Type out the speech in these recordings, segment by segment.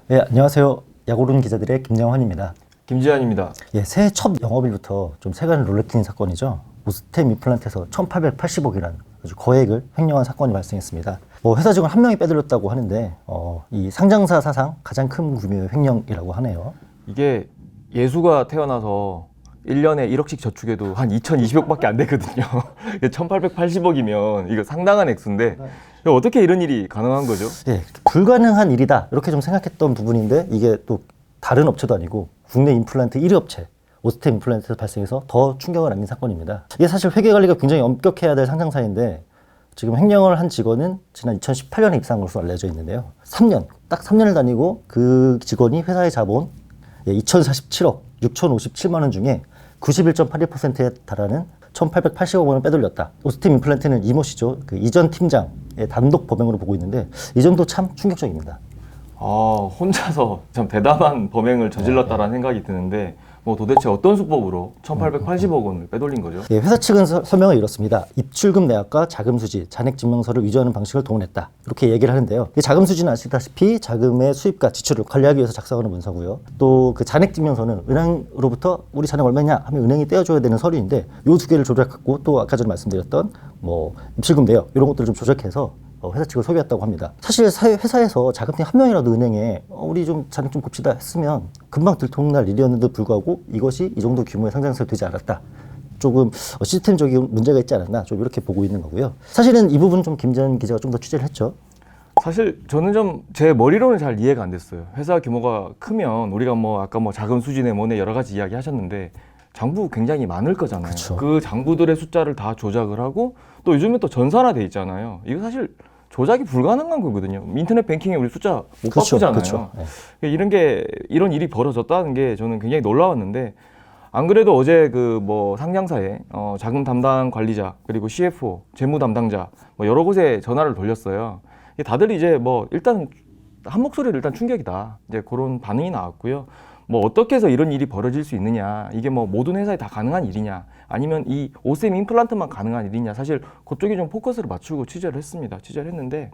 네, 안녕하세요. 야구론 기자들의 김영환입니다. 김지한입니다. 예, 새해 첫 영업일부터 좀 세간을 놀래키는 사건이죠. 오스템 임플란트에서 1,880억이라는 아주 거액을 횡령한 사건이 발생했습니다. 회사 직원 한 명이 빼돌렸다고 하는데 이 상장사 사상 가장 큰 규모의 횡령이라고 하네요. 이게 예수가 태어나서 1년에 1억씩 저축해도 한 2,020억밖에 안 되거든요. 1,880억이면 이거 상당한 액수인데 어떻게 이런 일이 가능한 거죠? 예, 불가능한 일이다 이렇게 좀 생각했던 부분인데 이게 또 다른 업체도 아니고 국내 임플란트 1위 업체 오스템 임플란트에서 발생해서 더 충격을 안긴 사건입니다. 이게 사실 회계 관리가 굉장히 엄격해야 될 상장사인데 지금 횡령을 한 직원은 지난 2018년에 입사한 것으로 알려져 있는데요. 3년, 딱 3년을 다니고 그 직원이 회사의 자본 2,047억 6,057만 원 중에 91.81%에 달하는 1,880억 원을 빼돌렸다. 오스템 임플란트는 이모 씨죠. 그 이전 팀장의 단독 범행으로 보고 있는데 이 점도 참 충격적입니다. 혼자서 참 대담한 범행을 저질렀다라는 생각이 드는데 도대체 어떤 수법으로 1,880억 원을 빼돌린 거죠? 예, 회사 측은 설명을 이렇습니다. 입출금 내역과 자금 수지, 잔액 증명서를 위조하는 방식을 동원했다. 이렇게 얘기를 하는데요. 자금 수지는 아시다시피 자금의 수입과 지출을 관리하기 위해서 작성하는 문서고요. 또 그 잔액 증명서는 은행으로부터 우리 잔액 얼마냐 하면 은행이 떼어줘야 되는 서류인데 이 두 개를 조작했고 또 아까 전에 말씀드렸던 입출금 내역 이런 것들을 좀 조작해서 회사 측을 속였다고 합니다. 사실 회사에서 자금팀 한 명이라도 은행에 우리 좀 잔액 좀 곱시다 했으면 금방 들통날 일이었는데도 불구하고 이것이 이 정도 규모의 상장사가 되지 않았다. 조금 시스템적인 문제가 있지 않았나 좀 이렇게 보고 있는 거고요. 사실은 이 부분은 좀 김지한 기자가 좀 더 취재를 했죠. 사실 저는 좀 제 머리로는 잘 이해가 안 됐어요. 회사 규모가 크면 우리가 아까 자금 수지네 뭐네 여러 가지 이야기 하셨는데 장부 굉장히 많을 거잖아요. 그쵸. 그 장부들의 숫자를 다 조작을 하고 또 요즘에 또 전산화돼 있잖아요. 이거 사실 조작이 불가능한 거거든요. 인터넷 뱅킹에 우리 숫자 못 바꾸잖아요. 그쵸. 네. 이런 일이 벌어졌다는 게 저는 굉장히 놀라웠는데 안 그래도 어제 상장사에 자금 담당 관리자 그리고 CFO 재무 담당자 여러 곳에 전화를 돌렸어요. 다들 이제 일단 한 목소리를 일단 충격이다. 이제 그런 반응이 나왔고요. 어떻게 해서 이런 일이 벌어질 수 있느냐, 이게 모든 회사에 다 가능한 일이냐, 아니면 이 오스템 임플란트만 가능한 일이냐, 사실 그쪽에 좀 포커스를 맞추고 취재를 했습니다. 취재를 했는데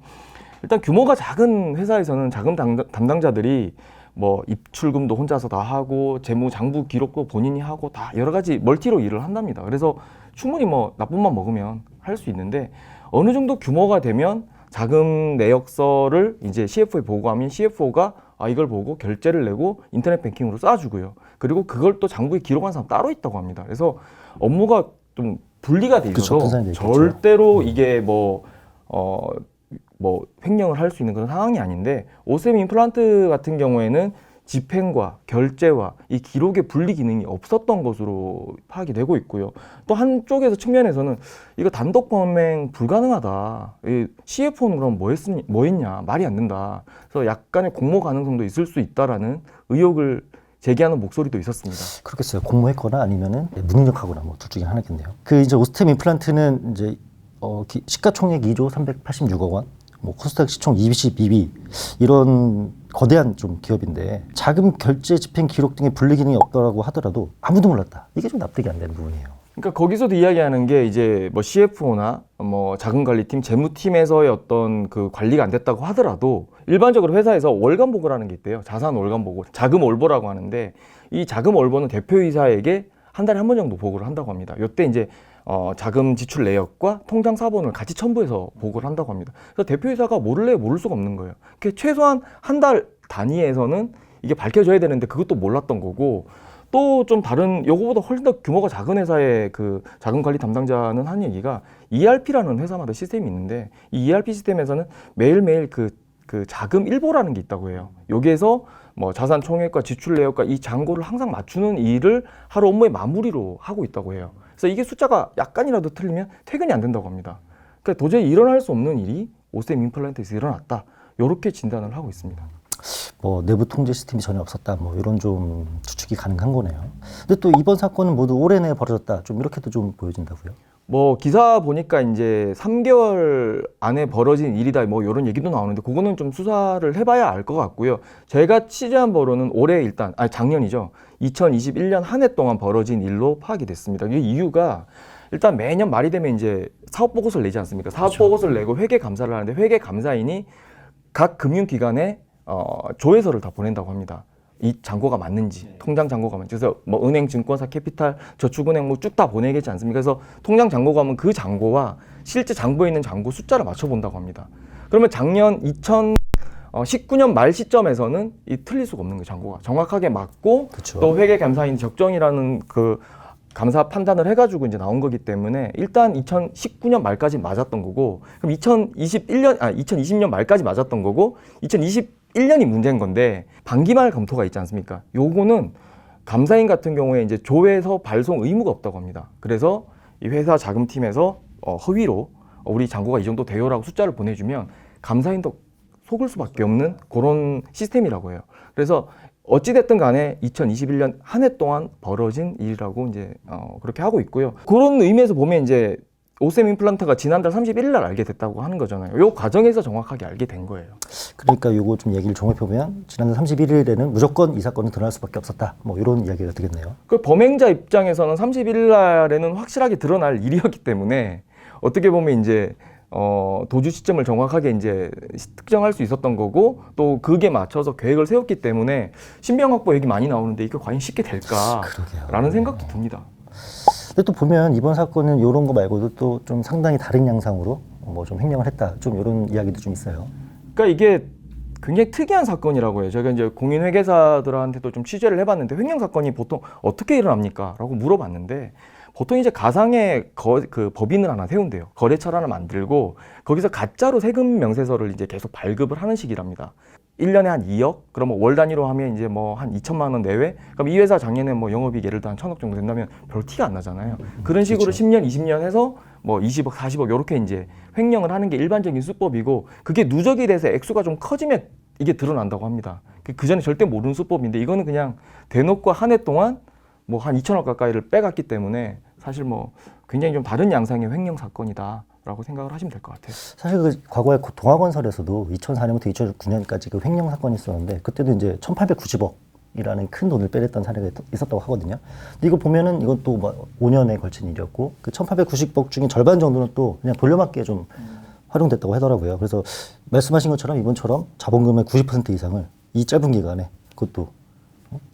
일단 규모가 작은 회사에서는 자금 담당자들이 입출금도 혼자서 다 하고 재무 장부 기록도 본인이 하고 다 여러 가지 멀티로 일을 한답니다. 그래서 충분히 나쁜맘 먹으면 할 수 있는데 어느 정도 규모가 되면 자금 내역서를 이제 CFO에 보고하면 CFO가 이걸 보고 결제를 내고 인터넷 뱅킹으로 쏴주고요. 그리고 그걸 또 장부에 기록한 사람 따로 있다고 합니다. 그래서 업무가 좀 분리가 돼 있어서 절대로 이게 횡령을 할 수 있는 그런 상황이 아닌데 오스템 임플란트 같은 경우에는 집행과 결제와 이 기록의 분리 기능이 없었던 것으로 파악이 되고 있고요. 또 한쪽에서 측면에서는 이거 단독 범행 불가능하다. 이 CFO는 그럼 뭐 했냐? 말이 안 된다. 그래서 약간의 공모 가능성도 있을 수 있다라는 의혹을 제기하는 목소리도 있었습니다. 그렇겠어요. 공모했거나 아니면은 무능력하거나 둘 중에 하나겠네요. 이제 오스템 임플란트는 이제 시가총액 2조 386억 원, 코스닥 시총 22위 이런 거대한 좀 기업인데 자금 결제 집행 기록 등의 분리 기능이 없더라고 하더라도 아무도 몰랐다. 이게 좀 납득이 안 되는 부분이에요. 그러니까 거기서도 이야기하는 게 이제 CFO나 자금관리팀, 재무팀에서의 어떤 그 관리가 안 됐다고 하더라도 일반적으로 회사에서 월간 보고라는 게 있대요. 자산 월간 보고, 자금 월보라고 하는데 이 자금 월보는 대표이사에게 한 달에 한 번 정도 보고를 한다고 합니다. 이때 이제 자금 지출 내역과 통장 사본을 같이 첨부해서 보고를 한다고 합니다. 그래서 대표이사가 모를 수가 없는 거예요. 최소한 한 달 단위에서는 이게 밝혀져야 되는데 그것도 몰랐던 거고 또 좀 다른 요거보다 훨씬 더 규모가 작은 회사의 그 자금관리 담당자는 한 얘기가 ERP라는 회사마다 시스템이 있는데 이 ERP 시스템에서는 매일매일 그 자금 일보라는 게 있다고 해요. 여기에서 자산 총액과 지출 내역과 이 잔고를 항상 맞추는 일을 하루 업무의 마무리로 하고 있다고 해요. 그래서 이게 숫자가 약간이라도 틀리면 퇴근이 안 된다고 합니다. 그러니까 도저히 일어날 수 없는 일이 오스템 임플란트에서 일어났다. 이렇게 진단을 하고 있습니다. 내부 통제 시스템이 전혀 없었다. 이런 좀 추측이 가능한 거네요. 근데 또 이번 사건은 모두 올해 내에 벌어졌다. 좀 이렇게도 좀 보여진다고요? 기사 보니까 이제 3개월 안에 벌어진 일이다. 이런 얘기도 나오는데 그거는 좀 수사를 해봐야 알 것 같고요. 제가 취재한 바로는 올해 작년이죠. 2021년 한 해 동안 벌어진 일로 파악이 됐습니다. 이 이유가 일단 매년 말이 되면 이제 사업 보고서를 내지 않습니까? 사업 보고서를 내고 회계 감사를 하는데 회계 감사인이 각 금융기관에 조회서를 다 보낸다고 합니다. 이 잔고가 맞는지, 통장 잔고가 맞는지. 그래서 뭐 은행, 증권사, 캐피탈, 저축은행 뭐 쭉 다 보내겠지 않습니까? 그래서 통장 잔고가 하면 그 잔고와 실제 잔고에 있는 잔고 숫자를 맞춰본다고 합니다. 그러면 작년 2019년 말 시점에서는 이 틀릴 수가 없는 거예요. 잔고가 정확하게 맞고 그쵸. 또 회계감사인 적정이라는 그 감사 판단을 해가지고 이제 나온 거기 때문에 일단 2019년 말까지 맞았던 거고, 그럼 2020년 말까지 맞았던 거고 2021년이 문제인 건데 반기말 검토가 있지 않습니까? 요거는 감사인 같은 경우에 이제 조회서 발송 의무가 없다고 합니다. 그래서 이 회사 자금팀에서 허위로 우리 잔고가 이 정도 돼요라고 숫자를 보내주면 감사인도 속을 수밖에 없는 그런 시스템이라고 해요. 그래서 어찌됐든 간에 2021년 한 해 동안 벌어진 일이라고 이제 그렇게 하고 있고요. 그런 의미에서 보면 이제 오셈 임플란트가 지난달 31일 날 알게 됐다고 하는 거잖아요. 요 과정에서 정확하게 알게 된 거예요. 그러니까 요거 좀 얘기를 종합해보면 지난달 31일에는 무조건 이 사건이 드러날 수밖에 없었다. 뭐 이런 이야기가 되겠네요. 그 범행자 입장에서는 31일 날에는 확실하게 드러날 일이었기 때문에 어떻게 보면 이제 도주 시점을 정확하게 이제 특정할 수 있었던 거고, 또 그게 맞춰서 계획을 세웠기 때문에 신병 확보 얘기 많이 나오는데 이게 과연 쉽게 될까라는 그러게요. 생각도 듭니다. 근데 또 보면 이번 사건은 이런 거 말고도 또 좀 상당히 다른 양상으로 뭐 좀 횡령을 했다. 좀 이런 이야기도 좀 있어요. 그러니까 이게 굉장히 특이한 사건이라고 해요. 제가 이제 공인 회계사들한테도 좀 취재를 해봤는데 횡령 사건이 보통 어떻게 일어납니까? 라고 물어봤는데 보통 이제 가상의 그 법인을 하나 세운대요. 거래처를 하나 만들고 거기서 가짜로 세금 명세서를 이제 계속 발급을 하는 식이랍니다. 1년에 한 2억? 그러면 월 단위로 하면 이제 뭐 한 2천만 원 내외? 그럼 이 회사 작년에 뭐 영업이익 예를 들어 한 1,000억 정도 된다면 별 티가 안 나잖아요. 그런 식으로 그렇죠. 10년, 20년 해서 뭐 20억, 40억 이렇게 이제 횡령을 하는 게 일반적인 수법이고, 그게 누적이 돼서 액수가 좀 커지면 이게 드러난다고 합니다. 그 전에 절대 모르는 수법인데 이거는 그냥 대놓고 한 해 동안 뭐 한 2천억 가까이를 빼갔기 때문에 사실 뭐 굉장히 좀 다른 양상의 횡령 사건이다라고 생각을 하시면 될 것 같아요. 사실 그 과거에 동아건설에서도 2004년부터 2009년까지 그 횡령 사건이 있었는데 그때도 이제 1,890억이라는 큰 돈을 빼냈던 사례가 있었다고 하거든요. 근데 이거 보면은 이건 또 뭐 5년에 걸친 일이었고 그 1,890억 중에 절반 정도는 또 그냥 돌려막기에 좀 활용됐다고 하더라고요. 그래서 말씀하신 것처럼 이번처럼 자본금의 90% 이상을 이 짧은 기간에 그것도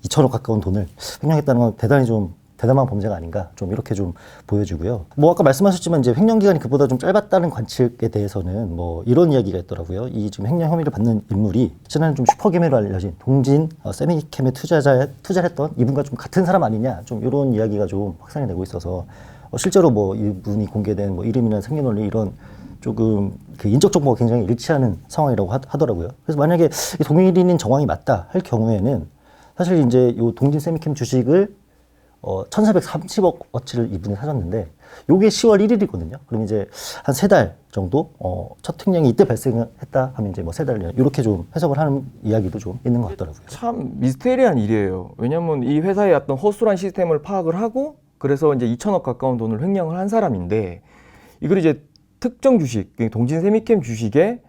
2천억 가까운 돈을 횡령했다는 건 대단히 좀 대담한 범죄가 아닌가 좀 이렇게 좀 보여지고요. 뭐 아까 말씀하셨지만 이제 횡령 기간이 그보다 좀 짧았다는 관측에 대해서는 뭐 이런 이야기가 있더라고요. 이 지금 횡령 혐의를 받는 인물이 지난해 좀 슈퍼게임으로 알려진 동진 세미캠에 투자를 했던 이분과 좀 같은 사람 아니냐 좀 이런 이야기가 좀 확산이 되고 있어서 실제로 뭐 이분이 공개된 뭐 이름이나 생년월일 이런 조금 그 인적 정보가 굉장히 일치하는 상황이라고 하더라고요. 그래서 만약에 이 동일인인 정황이 맞다 할 경우에는 사실 이제 요 동진 세미캠 주식을 1,430억 어치를 이분이 사셨는데 요게 10월 1일이거든요. 그럼 이제 한 3달 정도 첫 횡령이 이때 발생했다 하면 이제 뭐 3달 이렇게 좀 해석을 하는 이야기도 좀 있는 것 같더라고요. 참 미스테리한 일이에요. 왜냐하면 이 회사의 어떤 허술한 시스템을 파악을 하고 그래서 이제 2천억 가까운 돈을 횡령을 한 사람인데 이걸 이제 특정 주식, 동진 세미캠 주식에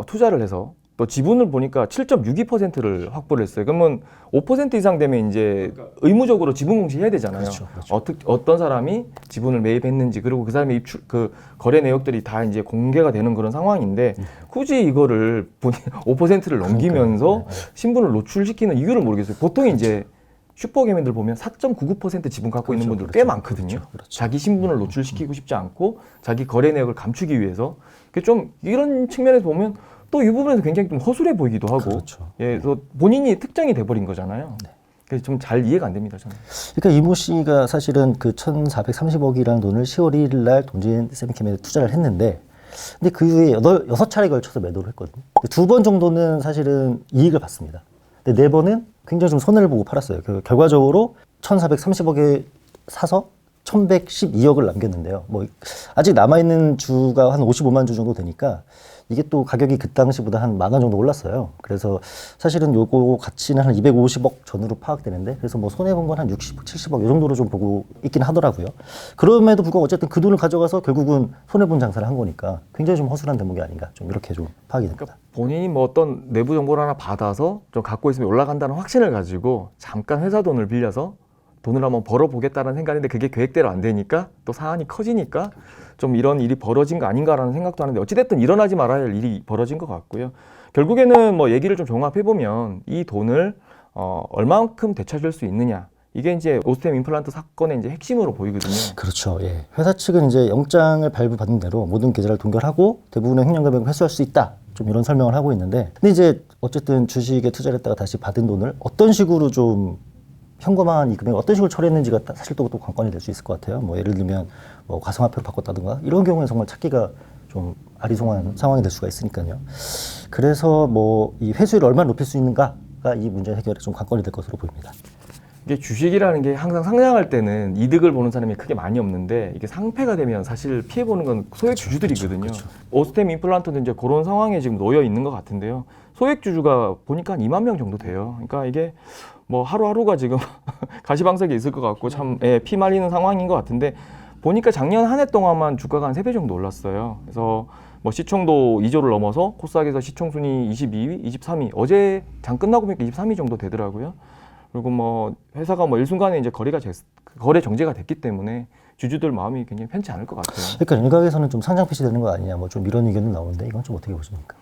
투자를 해서 또 지분을 보니까 7.62%를 확보를 했어요. 그러면 5% 이상 되면 이제 의무적으로 지분 공시해야 되잖아요. 그렇죠. 어떤 사람이 지분을 매입했는지, 그리고 그 사람의 그 거래 내역들이 다 이제 공개가 되는 그런 상황인데 굳이 이거를 본인 5%를 넘기면서 신분을 노출시키는 이유를 모르겠어요. 보통 이제 슈퍼게임들 보면 4.99% 지분 갖고 있는 분들 꽤 많거든요. 자기 신분을 노출시키고 싶지 않고 자기 거래 내역을 감추기 위해서. 좀 이런 측면에서 보면 또 이 부분에서 굉장히 좀 허술해 보이기도 하고, 그렇죠. 예, 그래서 본인이 특정이 돼버린 거잖아요. 네. 그래서 좀 잘 이해가 안 됩니다, 저는. 그러니까 이모 씨가 사실은 그 1,430억이라는 돈을 10월 1일 날 동진 세미캠에 투자를 했는데 근데 그 이후에 6차례에 걸쳐서 매도를 했거든요. 2번 정도는 사실은 이익을 봤습니다. 근데 4번은 굉장히 좀 손해를 보고 팔았어요. 결과적으로 1,430억에 사서 1,112억을 남겼는데요. 뭐 아직 남아있는 주가 한 55만 주 정도 되니까 이게 또 가격이 그 당시보다 한 10,000원 정도 올랐어요. 그래서 사실은 요거 가치는 한 250억 전후로 파악되는데 그래서 뭐 손해본 건 한 60억, 70억 이 정도로 좀 보고 있긴 하더라고요. 그럼에도 불구하고 어쨌든 그 돈을 가져가서 결국은 손해본 장사를 한 거니까 굉장히 좀 허술한 대목이 아닌가 좀 이렇게 좀 파악이 됩니다. 그러니까 본인이 뭐 어떤 내부 정보를 하나 받아서 좀 갖고 있으면 올라간다는 확신을 가지고 잠깐 회사 돈을 빌려서 돈을 한번 벌어보겠다는 생각인데 그게 계획대로 안 되니까 또 사안이 커지니까 좀 이런 일이 벌어진 거 아닌가라는 생각도 하는데 어찌됐든 일어나지 말아야 할 일이 벌어진 것 같고요. 결국에는 뭐 얘기를 좀 종합해 보면 이 돈을 얼마만큼 되찾을 수 있느냐. 이게 이제 오스템 임플란트 사건의 이제 핵심으로 보이거든요. 그렇죠. 예. 회사 측은 이제 영장을 발부받은 대로 모든 계좌를 동결하고 대부분의 횡령 금액을 회수할 수 있다. 좀 이런 설명을 하고 있는데, 근데 이제 어쨌든 주식에 투자를 했다가 다시 받은 돈을 어떤 식으로 좀 현금화한 이 금액을 어떤 식으로 처리했는지가 사실 또 관건이 될 수 있을 것 같아요. 뭐 예를 들면 뭐 가상화폐로 바꿨다든가 이런 경우에 정말 찾기가 좀 아리송한 상황이 될 수가 있으니까요. 그래서 뭐 이 회수율을 얼마나 높일 수 있는가가 이 문제 해결에 좀 관건이 될 것으로 보입니다. 이게 주식이라는 게 항상 상장할 때는 이득을 보는 사람이 크게 많이 없는데 이게 상패가 되면 사실 피해 보는 건 소액 주주들이거든요. 그렇죠. 오스템 임플란트도 이제 그런 상황에 지금 놓여 있는 것 같은데요. 소액 주주가 보니까 한 2만 명 정도 돼요. 그러니까 이게 뭐 하루하루가 지금 가시방석에 있을 것 같고 참 피 말리는 상황인 것 같은데, 보니까 작년 한 해 동안만 주가가 한 3배 정도 올랐어요. 그래서 뭐 시총도 2조를 넘어서 코스닥에서 시총 순위 22위, 23위. 어제 장 끝나고 보니까 23위 정도 되더라고요. 그리고 뭐 회사가 뭐 일순간에 이제 거래 정지가 됐기 때문에 주주들 마음이 굉장히 편치 않을 것 같아요. 그러니까 일각에서는 좀 상장 폐지되는 거 아니냐, 뭐 좀 이런 의견도 나오는데 이건 좀 어떻게 보십니까?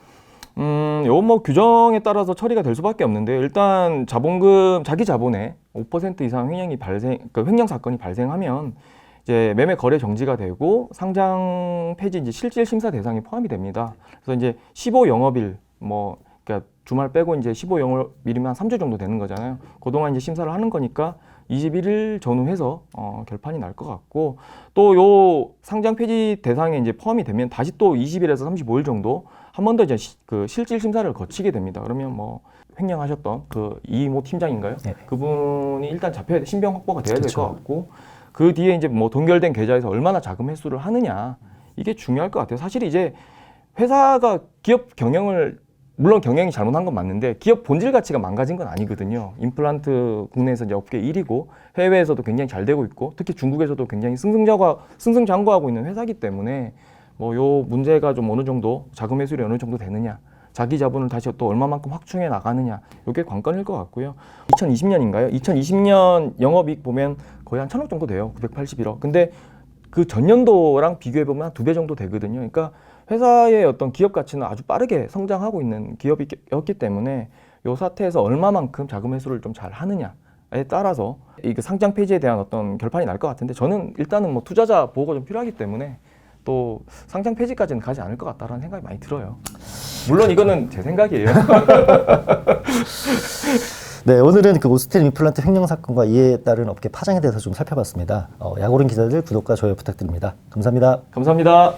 요건 뭐 규정에 따라서 처리가 될 수밖에 없는데, 일단 자본금, 자기 자본의 5% 이상 횡령 사건이 발생하면 이제 매매 거래 정지가 되고 상장 폐지 이제 실질 심사 대상에 포함이 됩니다. 그래서 이제 15영업일 그러니까 주말 빼고 이제 15영업일이면 한 3주 정도 되는 거잖아요. 그동안 이제 심사를 하는 거니까 21일 전후해서 결판이 날 것 같고, 또 요 상장 폐지 대상에 이제 포함이 되면 다시 또 20일에서 35일 정도 한 번 더 이제 그 실질 심사를 거치게 됩니다. 그러면 뭐 횡령하셨던 그 이모 팀장인가요? 네. 그분이 일단 잡혀야 돼, 신병 확보가 돼야 될 것 그렇죠. 같고, 그 뒤에 이제 뭐 동결된 계좌에서 얼마나 자금 회수를 하느냐, 이게 중요할 것 같아요. 사실 이제 회사가 기업 경영을, 물론 경영이 잘못한 건 맞는데 기업 본질 가치가 망가진 건 아니거든요. 임플란트 국내에서 이제 업계 1위고 해외에서도 굉장히 잘 되고 있고 특히 중국에서도 굉장히 승승장구하고 있는 회사이기 때문에 뭐 요 문제가 좀 어느 정도 자금 회수율이 어느 정도 되느냐, 자기 자본을 다시 또 얼마만큼 확충해 나가느냐, 이게 관건일 것 같고요. 2020년인가요? 2020년 영업이익 보면 거의 한 1,000억 정도 돼요. 981억. 근데 그 전년도랑 비교해 보면 한 2배 정도 되거든요. 그러니까 회사의 어떤 기업 가치는 아주 빠르게 성장하고 있는 기업이었기 때문에 이 사태에서 얼마만큼 자금 회수를 좀 잘 하느냐에 따라서 이 상장 폐지에 대한 어떤 결판이 날 것 같은데, 저는 일단은 뭐 투자자 보호가 좀 필요하기 때문에 또 상장 폐지까지는 가지 않을 것 같다라는 생각이 많이 들어요. 물론 이거는 제 생각이에요. 네, 오늘은 그 오스템 임플란트 횡령 사건과 이에 따른 업계 파장에 대해서 좀 살펴봤습니다. 약오른 기자들 구독과 좋아요 부탁드립니다. 감사합니다. 감사합니다.